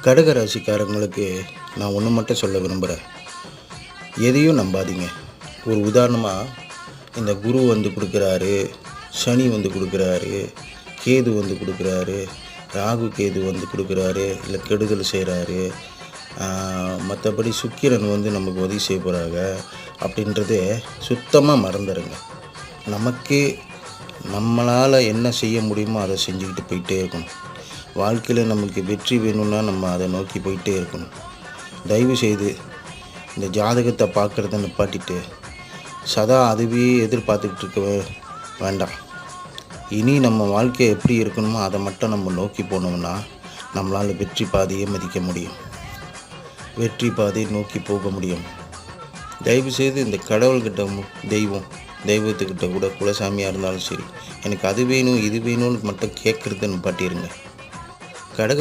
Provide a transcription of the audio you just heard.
கடக ராசிக்காரங்களுக்கு நான் ஒன்று மட்டும் சொல்ல விரும்புகிறேன். எதையும் நம்பாதீங்க. ஒரு உதாரணமாக, இந்த குரு வந்து கொடுக்குறாரு, சனி வந்து கொடுக்குறாரு, கேது வந்து கொடுக்குறாரு, ராகு கேது வந்து கொடுக்குறாரு, இல்லை கெடுதல் செய்கிறாரு, மற்றபடி சுக்கிரன் வந்து நமக்கு உதவி செய்ய போகிறாங்க அப்படின்றதே சுத்தமாக மறந்துடுங்க. நமக்கே நம்மளால் என்ன செய்ய முடியுமோ அதை செஞ்சுக்கிட்டு போயிட்டே இருக்கணும். வாழ்க்கையில் நமக்கு வெற்றி வேணும்னா நம்ம அதை நோக்கி போயிட்டே இருக்கணும். தயவு செய்து இந்த ஜாதகத்தை பார்க்குறத நிப்பாட்டிட்டு சதா அதுவே எதிர்பார்த்துக்கிட்டு இருக்க வேண்டாம். இனி நம்ம வாழ்க்கை எப்படி இருக்கணுமோ அதை மட்டும் நம்ம நோக்கி போனோம்னா நம்மளால் வெற்றி பாதையை மதிக்க முடியும், வெற்றி பாதையை நோக்கி போக முடியும். தயவுசெய்து இந்த கடவுள்கிட்ட தெய்வத்துக்கிட்ட கூட குலசாமியாக இருந்தாலும் சரி, எனக்கு அது வேணும் இது வேணும்னு மட்டும் கேட்குறத நிப்பாட்டிடுங்க. கடக